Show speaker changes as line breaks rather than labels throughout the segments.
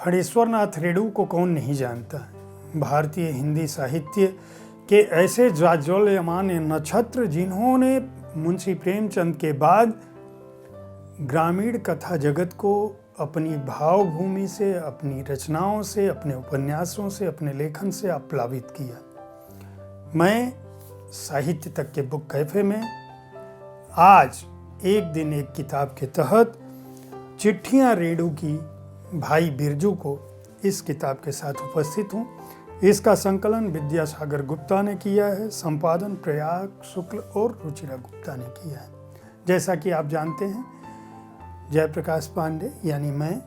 खड़ेश्वरनाथ रेणु को कौन नहीं जानता है। भारतीय हिंदी साहित्य के ऐसे जाज्वल्यमान नक्षत्र जिन्होंने मुंशी प्रेमचंद के बाद ग्रामीण कथा जगत को अपनी भावभूमि से, अपनी रचनाओं से, अपने उपन्यासों से, अपने लेखन से आप्लावित किया। मैं साहित्य तक के बुक कैफे में आज एक दिन एक किताब के तहत चिट्ठियां रेणु की भाई बिरजू को इस किताब के साथ उपस्थित हूँ। इसका संकलन विद्यासागर गुप्ता ने किया है, संपादन प्रयाग शुक्ल और रुचिरा गुप्ता ने किया है। जैसा कि आप जानते हैं, जयप्रकाश पांडे यानी मैं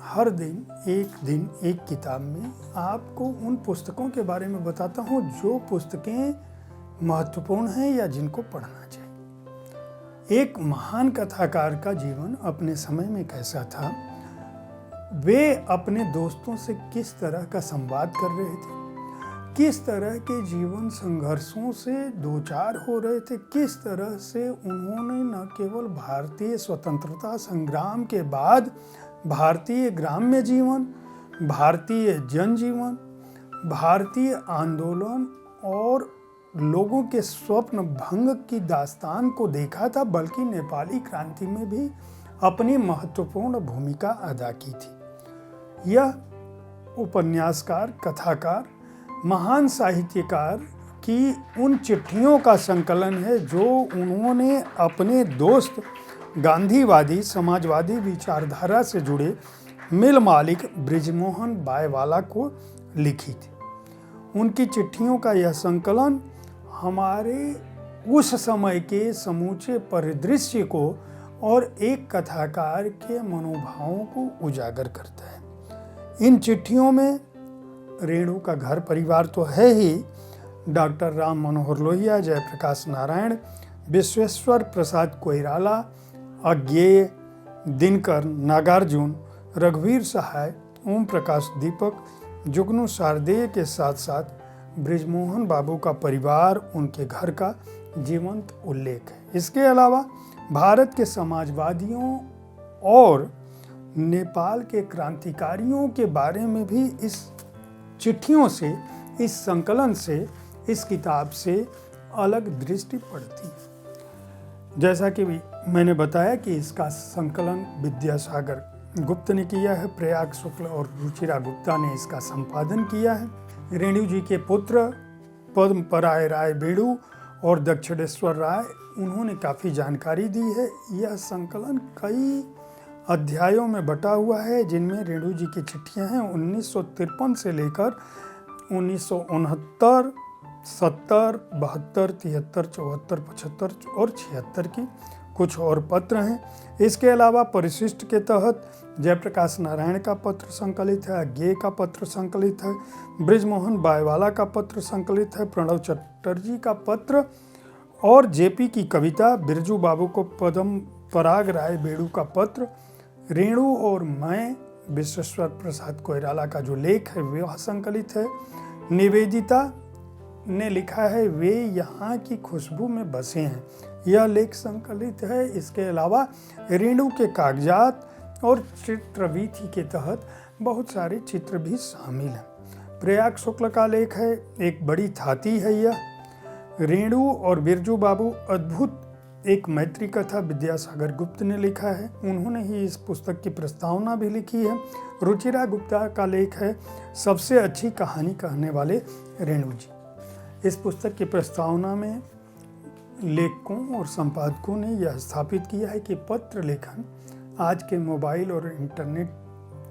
हर दिन एक किताब में आपको उन पुस्तकों के बारे में बताता हूँ जो पुस्तकें महत्वपूर्ण हैं या जिनको पढ़ना चाहिए। एक महान कथाकार का जीवन अपने समय में कैसा था, वे अपने दोस्तों से किस तरह का संवाद कर रहे थे, किस तरह के जीवन संघर्षों से दो चार हो रहे थे, किस तरह से उन्होंने न केवल भारतीय स्वतंत्रता संग्राम के बाद भारतीय ग्राम्य जीवन, भारतीय जनजीवन, भारतीय आंदोलन और लोगों के स्वप्न भंग की दास्तान को देखा था, बल्कि नेपाली क्रांति में भी अपनी महत्वपूर्ण भूमिका अदा की थी। यह उपन्यासकार, कथाकार, महान साहित्यकार की उन चिट्ठियों का संकलन है जो उन्होंने अपने दोस्त गांधीवादी समाजवादी विचारधारा से जुड़े मिल मालिक बृजमोहन बायवाला को लिखी थी। उनकी चिट्ठियों का यह संकलन हमारे उस समय के समूचे परिदृश्य को और एक कथाकार के मनोभावों को उजागर करता है। इन चिट्ठियों में रेणु का घर परिवार तो है ही, डॉक्टर राम मनोहर लोहिया, जयप्रकाश नारायण, विश्वेश्वर प्रसाद कोइराला, अज्ञेय, दिनकर, नागार्जुन, रघुवीर सहाय, ओम प्रकाश दीपक, जुगनू शारदेय के साथ साथ बृजमोहन बाबू का परिवार, उनके घर का जीवंत उल्लेख है। इसके अलावा भारत के समाजवादियों और नेपाल के क्रांतिकारियों के बारे में भी इस चिट्ठियों से, इस संकलन से, इस किताब से अलग दृष्टि पड़ती है। जैसा कि मैंने बताया कि इसका संकलन विद्यासागर गुप्त ने किया है, प्रयाग शुक्ल और रुचिरा गुप्ता ने इसका संपादन किया है। रेणु जी के पुत्र पद्मपराय राय बेड़ू और दक्षिणेश्वर राय, उन्होंने काफ़ी जानकारी दी है। यह संकलन कई अध्यायों में बटा हुआ है जिनमें रेणु जी की चिट्ठियां हैं 1953 से लेकर 1969, 70, 72, 73, 74, 75 और 76 की। कुछ और पत्र हैं। इसके अलावा परिशिष्ट के तहत जयप्रकाश नारायण का पत्र संकलित है, अज्ञेय का पत्र संकलित है, बृजमोहन बायवाला का पत्र संकलित है, प्रणव चटर्जी का पत्र और जेपी की कविता, बिरजू बाबू को पद्म पराग राय बेड़ू का पत्र, रेणु और मैं, विश्वेश्वर प्रसाद कोइराला का जो लेख है वह संकलित है। निवेदिता ने लिखा है वे यहाँ की खुशबू में बसे हैं, यह लेख संकलित है। इसके अलावा रेणु के कागजात और चित्रवीथी के तहत बहुत सारे चित्र भी शामिल हैं। प्रयाग शुक्ल का लेख है, एक बड़ी थाती है यह। रेणु और बिरजू बाबू अद्भुत एक मैत्री कथा विद्यासागर गुप्त ने लिखा है, उन्होंने ही इस पुस्तक की प्रस्तावना भी लिखी है। रुचिरा गुप्ता का लेख है सबसे अच्छी कहानी कहने वाले रेणु जी। इस पुस्तक की प्रस्तावना में लेखकों और संपादकों ने यह स्थापित किया है कि पत्र लेखन आज के मोबाइल और इंटरनेट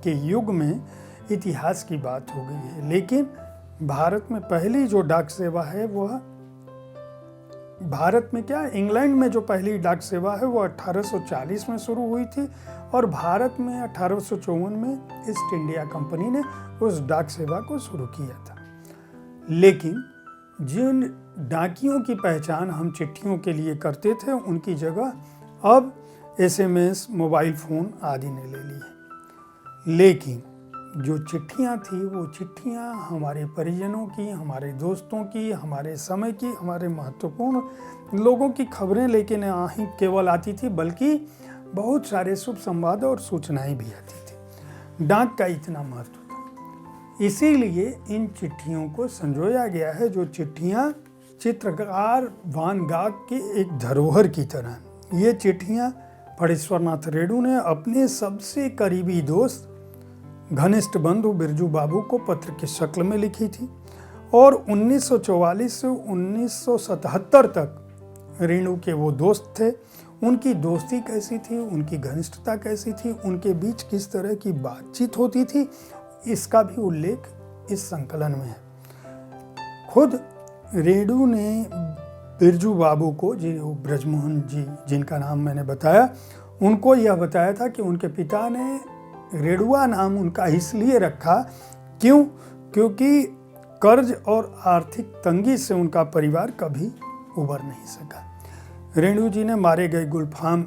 के युग में इतिहास की बात हो गई है, लेकिन भारत में पहली जो डाक सेवा है वह भारत में क्या, इंग्लैंड में जो पहली डाक सेवा है वो 1840 में शुरू हुई थी और भारत में 1854 में ईस्ट इंडिया कंपनी ने उस डाक सेवा को शुरू किया था। लेकिन जिन डाकियों की पहचान हम चिट्ठियों के लिए करते थे, उनकी जगह अब एसएमएस, मोबाइल फ़ोन आदि ने ले ली है। लेकिन जो चिट्ठियाँ थी वो चिट्ठियाँ हमारे परिजनों की, हमारे दोस्तों की, हमारे समय की, हमारे महत्वपूर्ण लोगों की खबरें लेके न केवल आती थी बल्कि बहुत सारे शुभ संवाद और सूचनाएं भी आती थी। डाक का इतना महत्व था। इसीलिए इन चिट्ठियों को संजोया गया है, जो चिट्ठियाँ चित्रकार वान गाग के एक धरोहर की तरह। ये चिट्ठियाँ फणीश्वरनाथ रेणु ने अपने सबसे करीबी दोस्त घनिष्ठ बंधु बिरजू बाबू को पत्र की शक्ल में लिखी थी और 1944 से 1977 तक रेणु के वो दोस्त थे। उनकी दोस्ती कैसी थी, उनकी घनिष्ठता कैसी थी, उनके बीच किस तरह की बातचीत होती थी, इसका भी उल्लेख इस संकलन में है। खुद रेणु ने बिरजू बाबू को, जो ब्रजमोहन जी जिनका नाम मैंने बताया, उनको यह बताया था कि उनके पिता ने रेणुआ नाम उनका इसलिए रखा, क्योंकि कर्ज और आर्थिक तंगी से उनका परिवार कभी उबर नहीं सका। रेणु जी ने मारे गए गुलफाम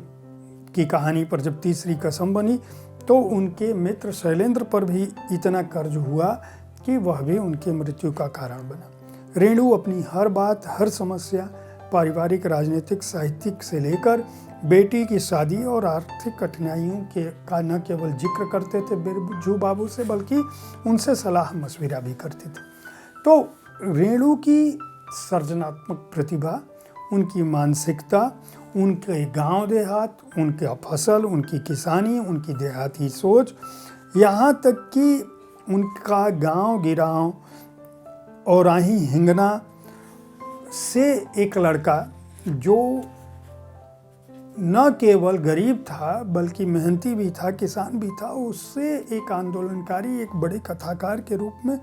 की कहानी पर जब तीसरी कसम बनी तो उनके मित्र शैलेंद्र पर भी इतना कर्ज हुआ कि वह भी उनकी मृत्यु का कारण बना। रेणु अपनी हर बात, हर समस्या, पारिवारिक, राजनीतिक, साहित्यिक से लेकर बेटी की शादी और आर्थिक कठिनाइयों का न केवल जिक्र करते थे बिरजू बाबू से, बल्कि उनसे सलाह मशविरा भी करते थे। तो रेणु की सृजनात्मक प्रतिभा, उनकी मानसिकता, उनके गांव देहात, उनका फसल, उनकी किसानी, उनकी देहाती सोच, यहाँ तक कि उनका गांव गिरांव और आही हिंगना से एक लड़का जो न केवल गरीब था बल्कि मेहनती भी था, किसान भी था, उससे एक आंदोलनकारी, एक बड़े कथाकार के रूप में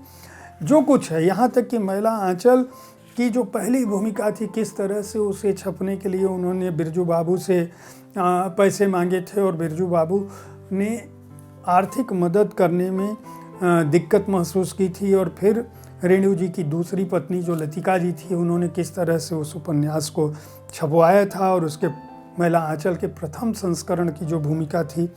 जो कुछ है, यहाँ तक कि महिला आंचल की जो पहली भूमिका थी, किस तरह से उसे छपने के लिए उन्होंने बिरजू बाबू से पैसे मांगे थे और बिरजू बाबू ने आर्थिक मदद करने में दिक्कत महसूस की थी। और फिर रेणु जी की दूसरी पत्नी जो लतिका जी थी, उन्होंने किस तरह से उस उपन्यास को छपवाया था और उसके महिला आंचल के प्रथम संस्करण की जो भूमिका थी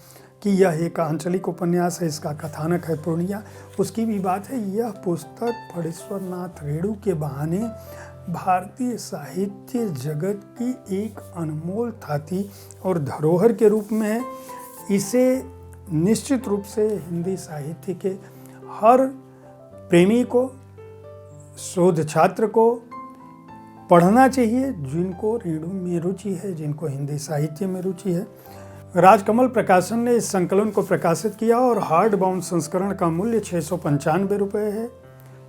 कि यह एक आंचलिक उपन्यास है, इसका कथानक है पूर्णिया, उसकी भी बात है। यह पुस्तक फणीश्वरनाथ रेणु के बहाने भारतीय साहित्य जगत की एक अनमोल थाती और धरोहर के रूप में है। इसे निश्चित रूप से हिंदी साहित्य के हर प्रेमी को, शोध छात्र को पढ़ना चाहिए, जिनको रेणु में रुचि है, जिनको हिंदी साहित्य में रुचि है। राजकमल प्रकाशन ने इस संकलन को प्रकाशित किया और हार्ड बाउंड संस्करण का मूल्य 695 रुपये है।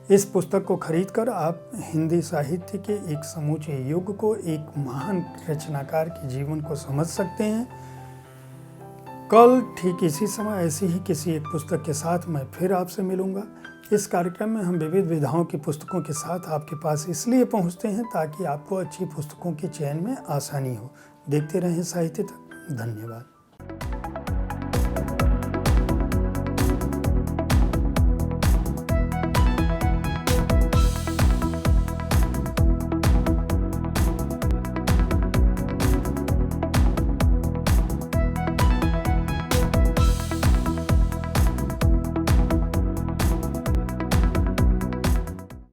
इस पुस्तक को खरीदकर आप हिंदी साहित्य के एक समूचे युग को, एक महान रचनाकार के जीवन को समझ सकते हैं। कल ठीक इसी समय ऐसी ही किसी एक पुस्तक के साथ मैं फिर आपसे मिलूंगा। इस कार्यक्रम में हम विविध विधाओं की पुस्तकों के साथ आपके पास इसलिए पहुंचते हैं ताकि आपको अच्छी पुस्तकों के चयन में आसानी हो। देखते रहें साहित्य तक। धन्यवाद।